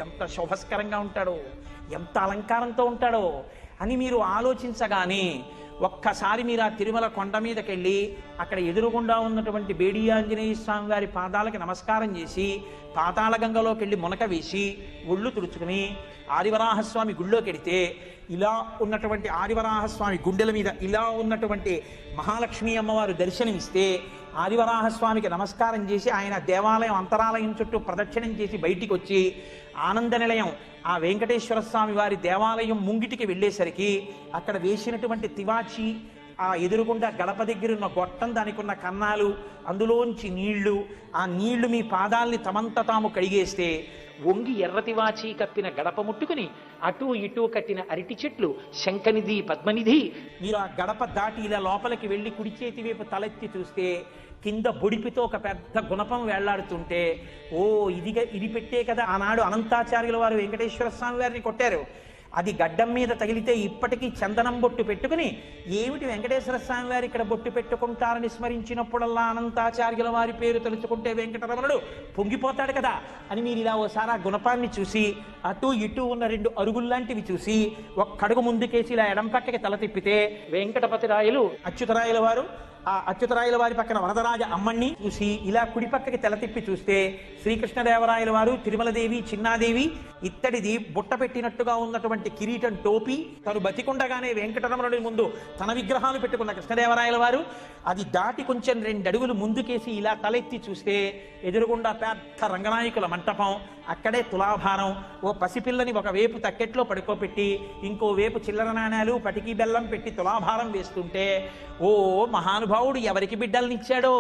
ఎంత శోభస్కరంగా ఉంటాడో, ఎంత అలంకారంతో ఉంటాడో అని మీరు ఆలోచించగానే ఒక్కసారి మీరు ఆ తిరుమల కొండ మీదకెళ్ళి అక్కడ ఎదురుగుండా ఉన్నటువంటి బేడి ఆంజనేయ స్వామి వారి పాదాలకి నమస్కారం చేసి పాతాళ గంగలోకి వెళ్ళి మునక వేసి ఒళ్ళు తుడుచుకుని ఆదివరాహస్వామి గుళ్ళోకి వెడితే ఇలా ఉన్నటువంటి ఆదివరాహస్వామి గుండెల మీద ఇలా ఉన్నటువంటి మహాలక్ష్మీ అమ్మవారు దర్శనమిస్తే ఆదివరాహస్వామికి నమస్కారం చేసి ఆయన దేవాలయం అంతరాలయం చుట్టూ ప్రదక్షిణం చేసి బయటికి వచ్చి ఆనంద నిలయం ఆ వెంకటేశ్వర స్వామి వారి దేవాలయం ముంగిటికి వెళ్ళేసరికి అక్కడ వేసినటువంటి తివాచి, ఆ ఎదురుగుండా గడప దగ్గరున్న గొట్టం, దానికి ఉన్న కన్నాలు, అందులోంచి నీళ్లు, ఆ నీళ్లు మీ పాదాల్ని తమంత తాము కడిగేస్తే వంగి ఎర్రతివాచి కప్పిన గడప ముట్టుకుని అటూ ఇటూ కట్టిన అరటి చెట్లు, శంఖనిధి, పద్మనిధి, మీరు ఆ గడప దాటి ఇలా లోపలికి వెళ్ళి కుడి చేతి వైపు తలెత్తి చూస్తే కింద బొడిపితో ఒక పెద్ద గుణపం వేళ్లాడుతుంటే, ఓ ఇది పెట్టే కదా ఆనాడు అనంతాచార్యుల వారు వెంకటేశ్వర స్వామి వారిని కొట్టారు. అది గడ్డం మీద తగిలితే ఇప్పటికీ చందనం బొట్టు పెట్టుకుని, ఏమిటి వెంకటేశ్వర స్వామి వారు ఇక్కడ బొట్టు పెట్టుకుంటారని స్మరించినప్పుడల్లా అనంతాచార్యుల వారి పేరు తలుచుకుంటే వెంకటరమణుడు పొంగిపోతాడు కదా అని మీరు ఇలా ఓసారి ఆ గుణపాన్ని చూసి అటు ఇటు ఉన్న 2 అరుగుల్లాంటివి చూసి ఒక్కడుగు ముందుకేసి ఇలా ఎడం పక్కకి తల తిప్పితే వెంకటపతి రాయలు అచ్యుతరాయల వారు, ఆ అచ్యుతరాయల వారి పక్కన వరదరాజ అమ్మణ్ణి చూసి ఇలా కుడి పక్కకి తెల తిప్పి చూస్తే శ్రీకృష్ణదేవరాయల వారు, తిరుమలదేవి, చిన్నాదేవి ఇత్తడిది బుట్ట పెట్టినట్టుగా ఉన్నటువంటి కిరీటం, టోపీ, తను బతికుండగానే వెంకటరమణుడి ముందు తన విగ్రహాలు పెట్టుకున్న కృష్ణదేవరాయల వారు అది దాటి కొంచెం 2 అడుగులు ముందుకేసి ఇలా తలెత్తి చూస్తే ఎదురుగుండా పెద్ద రంగనాయకుల మంటపం, అక్కడే తులాభారం, ఓ పసిపిల్లని ఒక వేపు తక్కెట్లో పడుకోబెట్టి ఇంకో వేపు చిల్లర నాణాలు, పటికీ బెల్లం పెట్టి తులాభారం వేస్తుంటే, ఓ మహానుభావుడు ఎవరికి బిడ్డలనిచ్చాడో,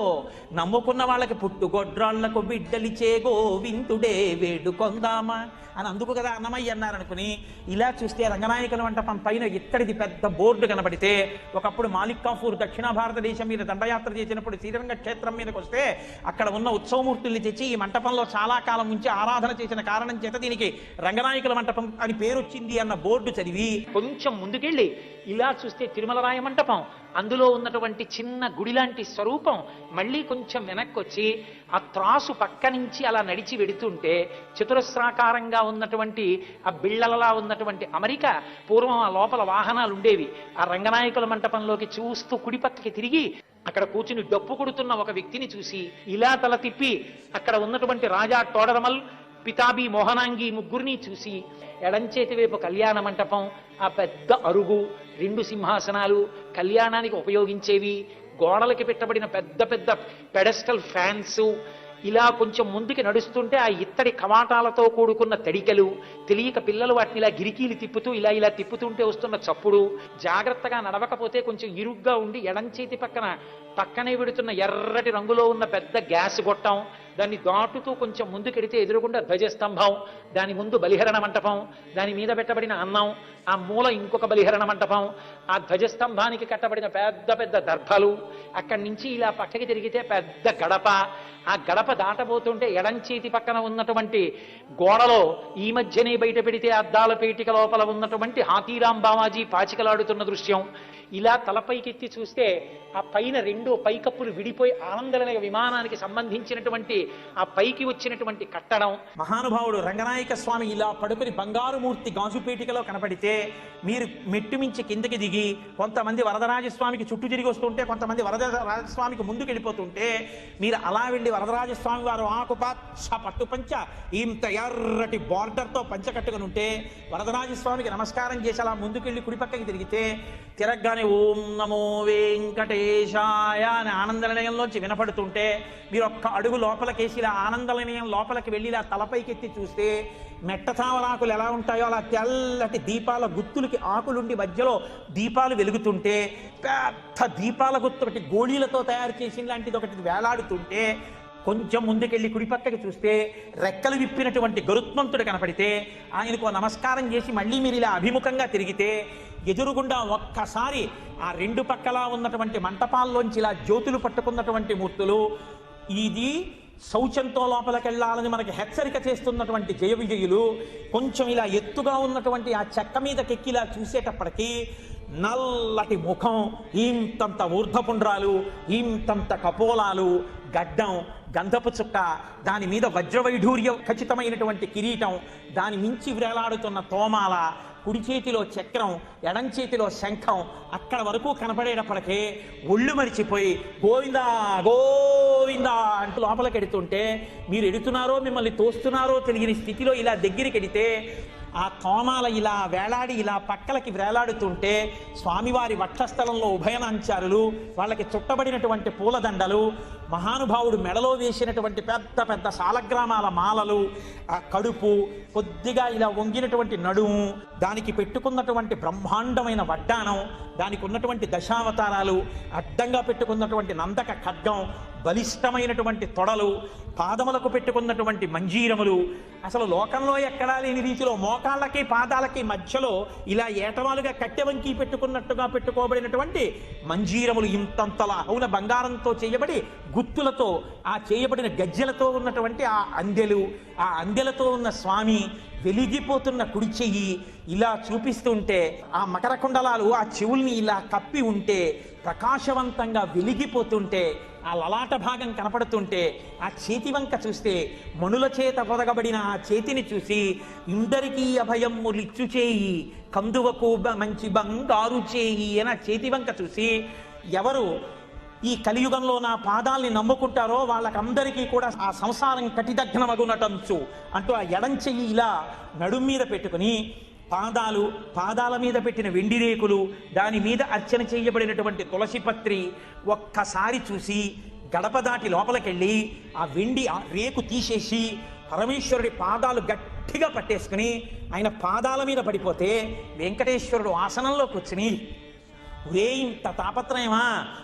నమ్ముకున్న వాళ్ళకి పుట్టుగొడ్రాళ్లకు బిడ్డలిచే గోవిందుడే వేడుకొందామా అని అందుకు కదా అన్నమయ్య అన్నారనుకుని ఇలా చూస్తే రంగనాయకుల మంటపం పైన ఇత్తడిది పెద్ద బోర్డు కనబడితే, ఒకప్పుడు మాలిక్ కాఫూర్ దక్షిణ భారతదేశం మీద దండయాత్ర చేసినప్పుడు శ్రీరంగ క్షేత్రం మీదకి వస్తే అక్కడ ఉన్న ఉత్సవమూర్తుల్ని తెచ్చి ఈ మంటపంలో చాలా కాలం నుంచి ఆరాధన చేసిన కారణం చేత దీనికి రంగనాయకుల మంటపం అని పేరు వచ్చింది అన్న బోర్డు చదివి కొంచెం ముందుకెళ్ళి ఇలా చూస్తే తిరుమలరాయ మంటపం, అందులో ఉన్నటువంటి చిన్న గుడిలాంటి స్వరూపం, మళ్ళీ కొంచెం వెనక్కి వచ్చి ఆ త్రాసు పక్క నుంచి అలా నడిచి వెడుతుంటే చతురస్రాకారంగా ఉన్నటువంటి ఆ బిళ్ళలలా ఉన్నటువంటి అమరిక, పూర్వం ఆ లోపల వాహనాలు ఉండేవి. ఆ రంగనాయకుల మంటపంలోకి చూస్తూ కుడి పక్కకి తిరిగి అక్కడ కూర్చుని డప్పు కొడుతున్న ఒక వ్యక్తిని చూసి ఇలా తల తిప్పి అక్కడ ఉన్నటువంటి రాజా తోడరమల్, పితాబి, మోహనాంగి ముగ్గురిని చూసి ఎడంచేతి వైపు కళ్యాణ మంటపం, ఆ పెద్ద అరుగు, 2 సింహాసనాలు, కళ్యాణానికి ఉపయోగించేవి, గోడలకి పెట్టబడిన పెద్ద పెద్ద పెడస్టల్ ఫ్యాన్స్, ఇలా కొంచెం ముందుకి నడుస్తుంటే ఆ ఇత్తడి కవాటాలతో కూడుకున్న తడికలు, తెలియక పిల్లలు వాటిని ఇలా గిరికీలు తిప్పుతూ ఇలా తిప్పుతుంటే వస్తున్న చప్పుడు, జాగ్రత్తగా నడవకపోతే కొంచెం ఇరుగ్గా ఉండి ఎడంచేతి పక్కనే విడుతున్న ఎర్రటి రంగులో ఉన్న పెద్ద గ్యాస్ గొట్టం, దాన్ని దాటుతూ కొంచెం ముందుకెడితే ఎదురుగుండా ధ్వజస్తంభం, దాని ముందు బలిహరణ మంటపం, దాని మీద పెట్టబడిన అన్నం, ఆ మూల ఇంకొక బలిహరణ మంటపం, ఆ ధ్వజస్తంభానికి కట్టబడిన పెద్ద పెద్ద దర్భలు, అక్కడి నుంచి ఇలా పక్కకి తిరిగితే పెద్ద గడప, ఆ గడప దాటబోతుంటే ఎడంచేతి పక్కన ఉన్నటువంటి గోడలో ఈ మధ్యనే బయట పెడితే అద్దాల పేటిక లోపల ఉన్నటువంటి హాతీరాం బావాజీ పాచికలాడుతున్న దృశ్యం, ఇలా తలపైకెత్తి చూస్తే ఆ పైన 2 పైకప్పులు విడిపోయి ఆనందలయ విమానానికి సంబంధించినటువంటి ఆ పైకి వచ్చినటువంటి కట్టడం, మహానుభావుడు రంగనాయక స్వామి ఇలా పడుకుని బంగారు మూర్తి గాజుపేటికలో కనపడితే మీరు మెట్టు మించి కిందకి దిగి కొంతమంది వరదరాజస్వామికి చుట్టూ తిరిగి వస్తుంటే కొంతమంది వరదరాజస్వామికి ముందుకు వెళ్ళిపోతుంటే మీరు అలా వెళ్ళి వరదరాజస్వామి వారు ఆకుపచ్చ పట్టుపంచ ఇంత ఎర్రటి బార్డర్తో పంచ కట్టుకుని ఉంటే వరదరాజస్వామికి నమస్కారం చేసి అలా ముందుకెళ్ళి కుడి పక్కకి తిరిగితే తిరగగానే ఓం నమో వెంకటేశాయ అని ఆనంద నిలయంలోంచి వినపడుతుంటే మీరు ఒక్క అడుగు లోపలికేసి ఇలా ఆనంద నిలయం లోపలికి వెళ్ళి ఇలా తలపైకెత్తి చూస్తే మెట్టతామరాకులు ఎలా ఉంటాయో అలా తెల్లటి దీపాల గుత్తులకి ఆకులుండి మధ్యలో దీపాలు వెలుగుతుంటే పెద్ద దీపాల గుత్తు ఒకటి గోళీలతో తయారు చేసిన లాంటిది ఒకటి వేలాడుతుంటే కొంచెం ముందుకెళ్ళి కుడి పక్కకి చూస్తే రెక్కలు విప్పినటువంటి గరుత్మంతుడు కనపడితే ఆయనకు నమస్కారం చేసి మళ్ళీ మీరు ఇలా అభిముఖంగా తిరిగితే ఎదురుగుండా ఒక్కసారి ఆ 2 పక్కలా ఉన్నటువంటి మంటపాల్లోంచి ఇలా జ్యోతులు పట్టుకున్నటువంటి మూర్తులు, ఇది శౌచంతో లోపలికెళ్లాలని మనకి హెచ్చరిక చేస్తున్నటువంటి జయ విజయులు, కొంచెం ఇలా ఎత్తుగా ఉన్నటువంటి ఆ చెక్క మీదకెక్కి ఇలా చూసేటప్పటికీ నల్లటి ముఖం, ఇంతంత ఊర్ధపుండ్రాలు, ఇంతంత కపోలాలు, గడ్డం, గంధపు చుక్క, దాని మీద వజ్రవైఢూర్య ఖచ్చితమైనటువంటి కిరీటం, దాని మించి వ్రేలాడుతున్న తోమాల, కుడి చేతిలో చక్రం, ఎడం చేతిలో శంఖం, అక్కడ వరకు కనపడేటప్పటికే ఒళ్ళు మరిచిపోయి గోవిందా గోవిందా అంటూ లోపలికి ఎడుతుంటే, మీరు ఎడుతున్నారో మిమ్మల్ని తోస్తున్నారో తెలియని స్థితిలో ఇలా దగ్గరికి ఎడితే ఆ తోమాల ఇలా వేలాడి ఇలా పక్కలకి వేలాడుతుంటే స్వామివారి వక్షస్థలంలో ఉభయనాంచారులు, వాళ్ళకి చుట్టబడినటువంటి పూలదండలు, మహానుభావుడు మెడలో వేసినటువంటి పెద్ద పెద్ద సాలగ్రామాల మాలలు, ఆ కడుపు, కొద్దిగా ఇలా వంగినటువంటి నడుము, దానికి పెట్టుకున్నటువంటి బ్రహ్మాండమైన వడ్డానం, దానికి ఉన్నటువంటి దశావతారాలు, అడ్డంగా పెట్టుకున్నటువంటి నందక ఖడ్గం, బలిష్టమైనటువంటి తొడలు, పాదములకు పెట్టుకున్నటువంటి మంజీరములు, అసలు లోకంలో ఎక్కడా లేని రీతిలో మోకాళ్ళకి పాదాలకి మధ్యలో ఇలా ఏటవాలుగా కట్టెవంకి పెట్టుకున్నట్టుగా పెట్టుకోబడినటువంటి మంజీరములు, ఇంతంతలా అవున బంగారంతో చేయబడి గుత్తులతో ఆ చేయబడిన గజ్జెలతో ఉన్నటువంటి ఆ అందెలతో ఉన్న స్వామి వెలిగిపోతున్న కుడి చెయ్యి ఇలా చూపిస్తుంటే, ఆ మకర కుండలాలు ఆ చెవుల్ని ఇలా కప్పి ఉంటే ప్రకాశవంతంగా వెలిగిపోతుంటే, ఆ లలాట భాగం కనపడుతుంటే, ఆ చేతి వంక చూస్తే, మణుల చేత పొదగబడిన ఆ చేతిని చూసి, ఇందరికీ అభయమ్ములిచ్చు చేయి కందువకు మంచి బంగారు చేయి అని ఆ చేతి వంక చూసి, ఎవరు ఈ కలియుగంలో నా పాదాల్ని నమ్ముకుంటారో వాళ్ళకందరికీ కూడా ఆ సంసారం కటిదగ్నమగునటంచు అంటూ ఆ ఎడం చెయ్యి ఇలా నడుం మీద పెట్టుకుని, పాదాల మీద పెట్టిన వెండి రేకులు, దాని మీద అర్చన చేయబడినటువంటి తులసిపత్రి ఒక్కసారి చూసి గడప దాటి లోపలికెళ్ళి ఆ వెండి ఆ రేకు తీసేసి పరమేశ్వరుడి పాదాలు గట్టిగా పట్టేసుకుని ఆయన పాదాల మీద పడిపోతే, వెంకటేశ్వరుడు ఆసనంలో కూర్చుని, ఒరే ఇంత తాపత్రయమా,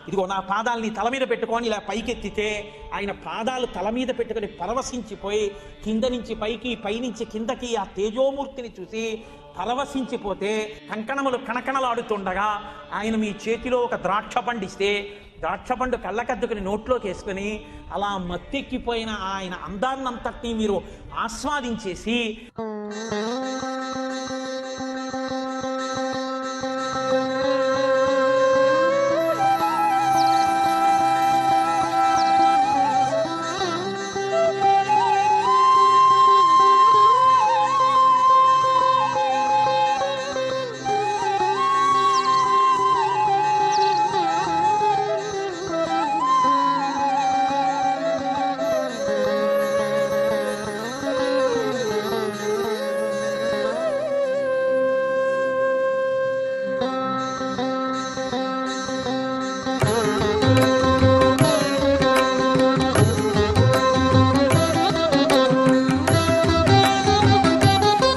ఇదిగో నా పాదాలని తల మీద పెట్టుకొని ఇలా పైకెత్తితే ఆయన పాదాలు తల మీద పెట్టుకుని పరవశించిపోయి కింద నుంచి పైకి, పైనుంచి కిందకి ఆ తేజోమూర్తిని చూసి పరవశించిపోతే, కంకణములు కణకణలాడుతుండగా ఆయన మీ చేతిలో ఒక ద్రాక్ష పండిస్తే ద్రాక్ష పండు కళ్ళకద్దుకుని నోట్లోకి వేసుకుని అలా మత్తెక్కిపోయిన ఆయన అందాన్నంతటినీ మీరు ఆస్వాదించేసి